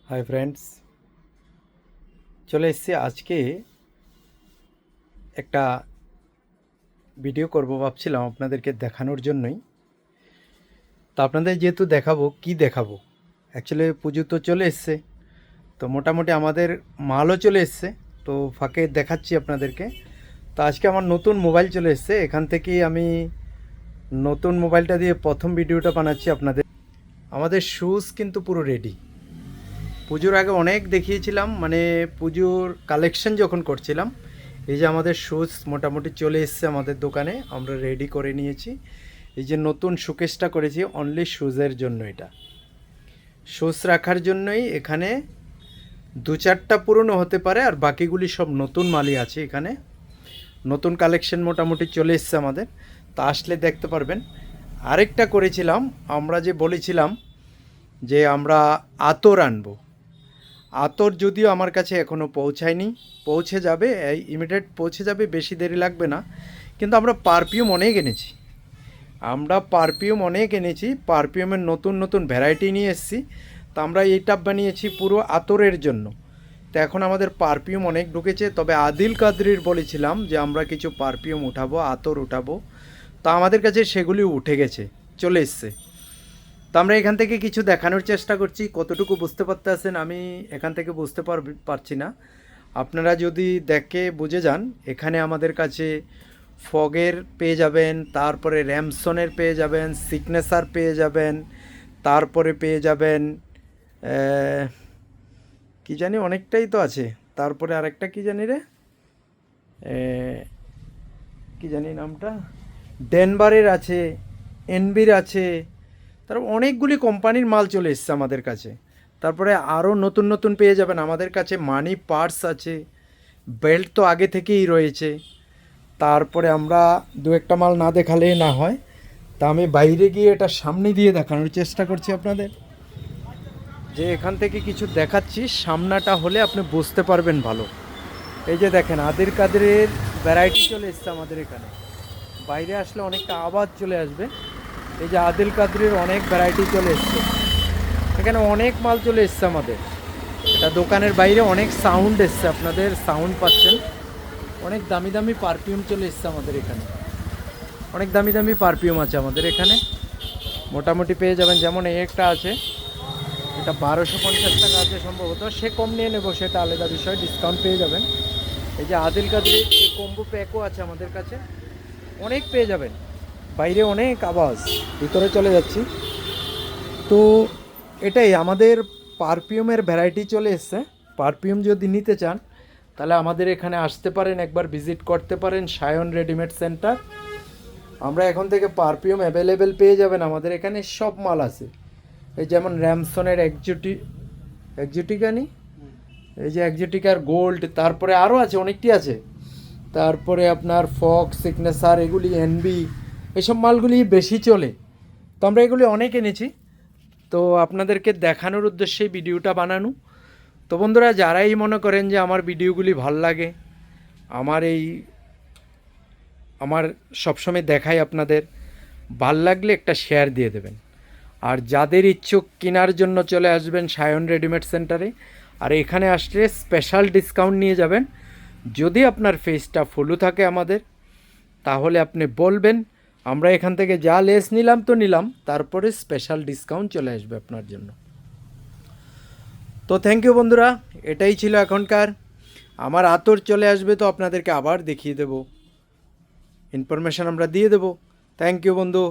Hi friends, চলে এসেছি আজকে একটা ভিডিও করব ভাবছিলাম আপনাদেরকে দেখানোর জন্যই। তো আপনাদের যেহেতু দেখাবো কি দেখাবো, অ্যাকচুয়ালি পুজো তো চলে এসছে, তো মোটামুটি আমাদের মালও চলে এসছে, তো ফাঁকে দেখাচ্ছি আপনাদেরকে। তো আজকে আমার নতুন মোবাইল চলে এসছে, এখান থেকেই আমি নতুন মোবাইলটা দিয়ে প্রথম ভিডিওটা বানাচ্ছি আপনাদের। আমাদের শ্যুজ কিন্তু পুরো রেডি। পুজোর আগে অনেক দেখিয়েছিলাম, মানে পুজোর কালেকশন যখন করছিলাম, এই যে আমাদের শ্যুজ মোটামুটি চলে এসছে আমাদের দোকানে, আমরা রেডি করে নিয়েছি। এই যে নতুন শোকেসটা করেছি অনলি শ্যুজের জন্য, এটা শ্যুজ রাখার জন্যই। এখানে দু চারটা পুরনো হতে পারে আর বাকিগুলি সব নতুন মালই আছে এখানে। নতুন কালেকশন মোটামুটি চলে এসছে আমাদের, তা আসলে দেখতে পারবেন। আরেকটা করেছিলাম, আমরা যে বলেছিলাম যে আমরা আতর আনবো, আতর যদিও আমার কাছে এখনও পৌঁছায়নি, পৌঁছে যাবে, এই ইমিডিয়েট পৌঁছে যাবে, বেশি দেরি লাগবে না। কিন্তু আমরা পারফিউম অনেক এনেছি, পারফিউমের নতুন নতুন ভ্যারাইটি নিয়ে এসেছি। তো আমরা এই টাব বানিয়েছি পুরো আতরের জন্য। তো এখন আমাদের পারফিউম অনেক ঢুকেছে, তবে আদিল কাদরির বলেছিলাম যে আমরা কিছু পারফিউম উঠাবো, আতর উঠাবো, তো আমাদের কাছে সেগুলি উঠে গেছে, চলে এসছে। তো আমরা এখান থেকে কিছু দেখানোর চেষ্টা করছি, কতটুকু বুঝতে পারতেছেন আমি এখান থেকে বুঝতে পারছি না। আপনারা যদি দেখে বুঝে যান, এখানে আমাদের কাছে ফগের পেয়ে যাবেন, তারপরে র্যামসনের পেয়ে যাবেন, সিগনেচার পেয়ে যাবেন, তারপরে পেয়ে যাবেন কি জানি অনেকটাই তো আছে, তারপরে আরেকটা কি জানি রে, কি জানি নামটা, ডেনভারের আছে, এনবির আছে, তার অনেকগুলি কোম্পানির মাল চলে এসছে আমাদের কাছে। তারপরে আরও নতুন নতুন পেয়ে যাবেন আমাদের কাছে, মানি পার্টস আছে, বেল্ট তো আগে থেকেই রয়েছে। তারপরে আমরা দু একটা মাল না দেখালে না হয়, তা আমি বাইরে গিয়ে এটা সামনে দিয়ে দেখানোর চেষ্টা করছি আপনাদের, যে এখান থেকে কিছু দেখাচ্ছি, সামনাটা হলে আপনি বুঝতে পারবেন ভালো। এই যে দেখেন আদিল কাদেরের ভ্যারাইটি চলে এসছে আমাদের এখানে, বাইরে আসলে অনেকটা আওয়াজ চলে আসবে। এই যে আদিল কাদরির অনেক ভ্যারাইটি চলে এসছে, এখানে অনেক মাল চলে এসছে আমাদের। এটা দোকানের বাইরে অনেক সাউন্ড এসছে, আপনাদের সাউন্ড পাচ্ছেন। অনেক দামি দামি পারফিউম চলে এসছে আমাদের এখানে, অনেক দামি দামি পারফিউম আছে আমাদের এখানে, মোটামুটি পেয়ে যাবেন। যেমন এই একটা আছে, এটা 1250 টাকা আছে সম্ভবত, সে কম নিয়ে নেবো সেটা আলাদা বিষয়, ডিসকাউন্ট পেয়ে যাবেন। এই যে আদিল কাদরির এই কম্বো প্যাকও আছে আমাদের কাছে, অনেক পেয়ে যাবেন। বাইরে অনেক আওয়াজ, ভিতরে চলে যাচ্ছি। তো এটাই আমাদের পারফিউমের ভ্যারাইটি চলে এসছে। পারফিউম যদি নিতে চান তাহলে আমাদের এখানে আসতে পারেন, একবার ভিজিট করতে পারেন, সায়ন রেডিমেড সেন্টার। আমরা এখন থেকে পারফিউম অ্যাভেলেবেল পেয়ে যাবেন, আমাদের এখানে সব মাল আছে। এই যেমন র্যামসনের এক্সোটিকানি, এই যে এক্সোটিকার গোল্ড, তারপরে আরও আছে, অনেকটি আছে। তারপরে আপনার ফক, সিগনেচার, এগুলি এনবি, এসব মালগুলি বেশি চলে, তো আমরা এগুলি অনেক এনেছি। তো আপনাদেরকে দেখানোর উদ্দেশ্যেই ভিডিওটা বানানো। তো বন্ধুরা, যারাই মনে করেন যে আমার ভিডিওগুলি ভাল লাগে, আমার সবসময় দেখাই আপনাদের, ভাল লাগলে একটা শেয়ার দিয়ে দেবেন। আর যাদের ইচ্ছুক কেনার জন্য চলে আসবেন সায়ন রেডিমেড সেন্টারে, আর এখানে আসলে স্পেশাল ডিসকাউন্ট নিয়ে যাবেন। যদি আপনার ফেসটা ফলো থাকে আমাদের, তাহলে আপনি বলবেন, আমরা এখান থেকে যা লেস নিলাম তো নিলাম, তারপরে স্পেশাল ডিসকাউন্ট চলে আসবে আপনার জন্য। তো থ্যাংক ইউ বন্ধুরা, এটাই ছিল এখনকার। আমার আতর চলে আসবে তো আপনাদেরকে আবার দেখিয়ে দেব, ইনফরমেশান আমরা দিয়ে দেব। থ্যাংক ইউ বন্ধু।